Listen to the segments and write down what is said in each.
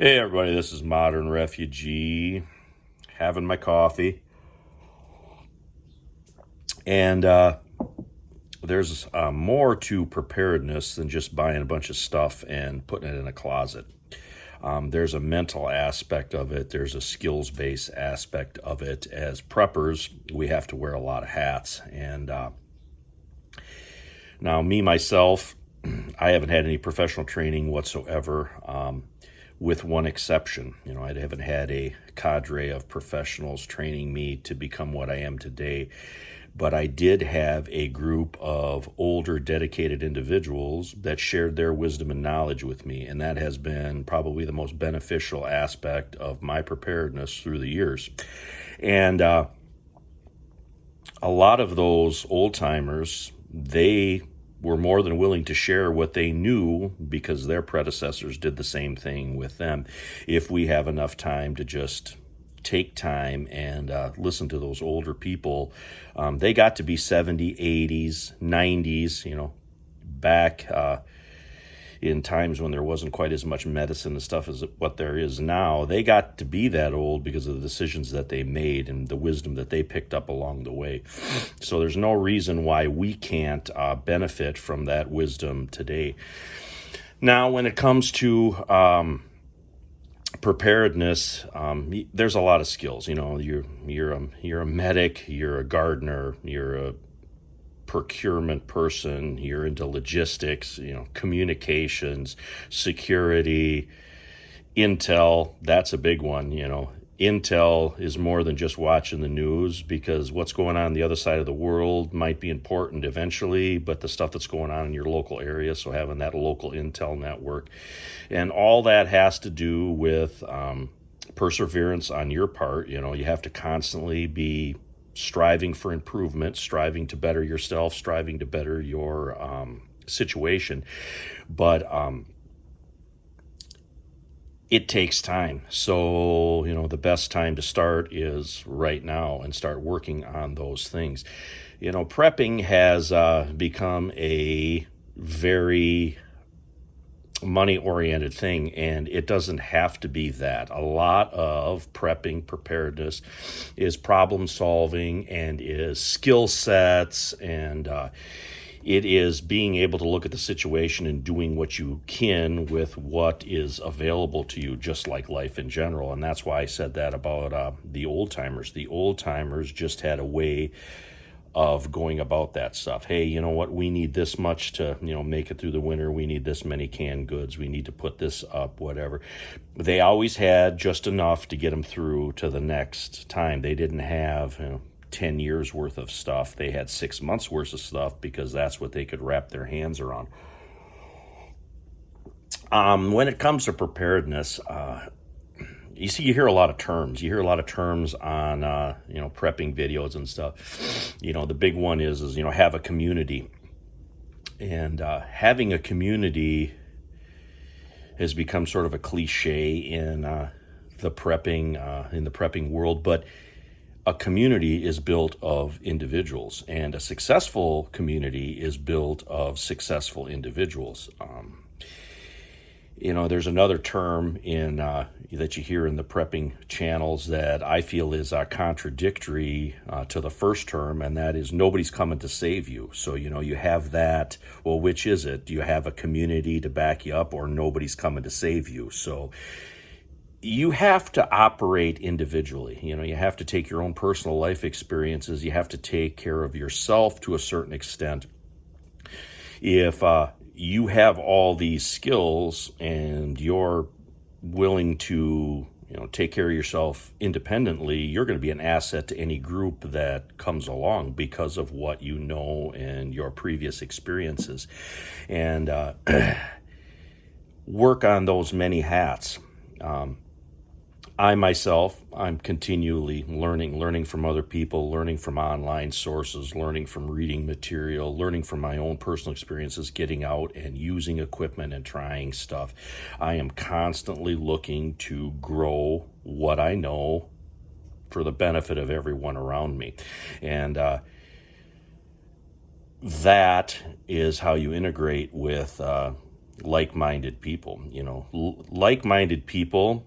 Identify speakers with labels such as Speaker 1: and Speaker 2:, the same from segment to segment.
Speaker 1: Hey everybody, this is Modern Refugee, having my coffee. And there's more to preparedness than just buying a bunch of stuff and putting it in a closet. There's a mental aspect of it, there's a skills-based aspect of it. As preppers, we have to wear a lot of hats. And now, me, myself, I haven't had any professional training whatsoever. With one exception. I haven't had a cadre of professionals training me to become what I am today, but I did have a group of older, dedicated individuals that shared their wisdom and knowledge with me, and that has been probably the most beneficial aspect of my preparedness through the years. And a lot of those old-timers, they were more than willing to share what they knew because their predecessors did the same thing with them. If we have enough time to just take time and listen to those older people, they got to be 70, 80s, 90s, back in times when there wasn't quite as much medicine and stuff as what there is now. They got to be that old because of the decisions that they made and the wisdom that they picked up along the way. So there's no reason why we can't benefit from that wisdom today. Now, when it comes to preparedness, there's a lot of skills. You're a medic, you're a gardener, you're a procurement person, you're into logistics, communications, security, intel. That's a big one. Intel is more than just watching the news, because what's going on the other side of the world might be important eventually, but the stuff that's going on in your local area, so having that local intel network, and all that has to do with perseverance on your part. You have to constantly be striving for improvement, striving to better yourself, striving to better your situation. But it takes time. So, the best time to start is right now and start working on those things. Prepping has become a very money-oriented thing, and it doesn't have to be that. A lot of preparedness is problem solving and is skill sets, and it is being able to look at the situation and doing what you can with what is available to you, just like life in general. And that's why I said that about the old timers. The old timers just had a way of going about that stuff. Hey, you know what? We need this much to, make it through the winter. We need this many canned goods. We need to put this up, whatever. They always had just enough to get them through to the next time. They didn't have 10 years worth of stuff. They had 6 months worth of stuff because that's what they could wrap their hands around. When it comes to preparedness, you hear a lot of terms. You hear a lot of terms on, prepping videos and stuff. The big one is have a community. And having a community has become sort of a cliche in the prepping world. But a community is built of individuals, and a successful community is built of successful individuals. There's another term that you hear in the prepping channels that I feel is contradictory to the first term, and that is nobody's coming to save you. So, you have that. Well, which is it? Do you have a community to back you up, or nobody's coming to save you? So you have to operate individually. You have to take your own personal life experiences. You have to take care of yourself to a certain extent. If you have all these skills and you're willing to take care of yourself independently, you're going to be an asset to any group that comes along because of what you know and your previous experiences. And work on those many hats. I'm continually learning from other people, learning from online sources, learning from reading material, learning from my own personal experiences, getting out and using equipment and trying stuff. I am constantly looking to grow what I know for the benefit of everyone around me. And that is how you integrate with like-minded people. Like-minded people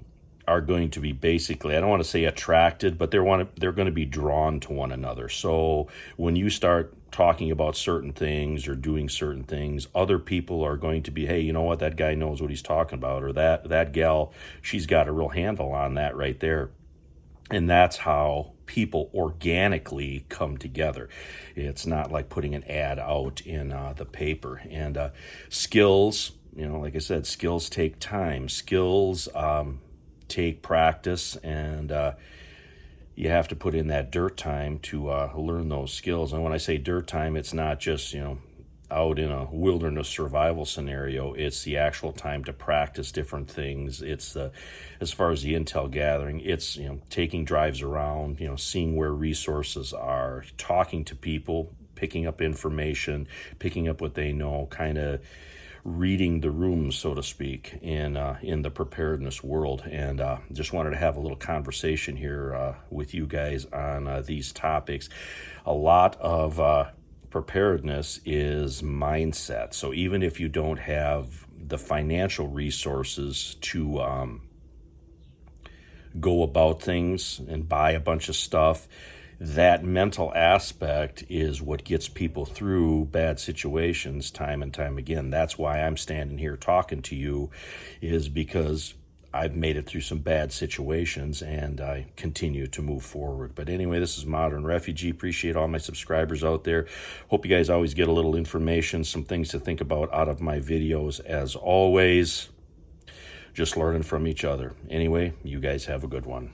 Speaker 1: are going to be basically, I don't want to say attracted, but they're going to be drawn to one another. So when you start talking about certain things or doing certain things, other people are going to be, hey, you know what, that guy knows what he's talking about, or that gal, she's got a real handle on that right there. And that's how people organically come together. It's not like putting an ad out in the paper. And skills, like I said, skills take time. Skills take practice, and you have to put in that dirt time to learn those skills. And when I say dirt time, it's not just, out in a wilderness survival scenario. It's the actual time to practice different things. It's as far as the intel gathering, it's taking drives around, seeing where resources are, talking to people, picking up information, picking up what they know, kind of reading the room, so to speak, in the preparedness world. And just wanted to have a little conversation here with you guys on these topics. A lot of preparedness is mindset. So even if you don't have the financial resources to go about things and buy a bunch of stuff, that mental aspect is what gets people through bad situations time and time again. That's why I'm standing here talking to you, is because I've made it through some bad situations and I continue to move forward. But anyway, this is Modern Refugee. Appreciate all my subscribers out there. Hope you guys always get a little information, some things to think about out of my videos. As always, just learning from each other. Anyway, you guys have a good one.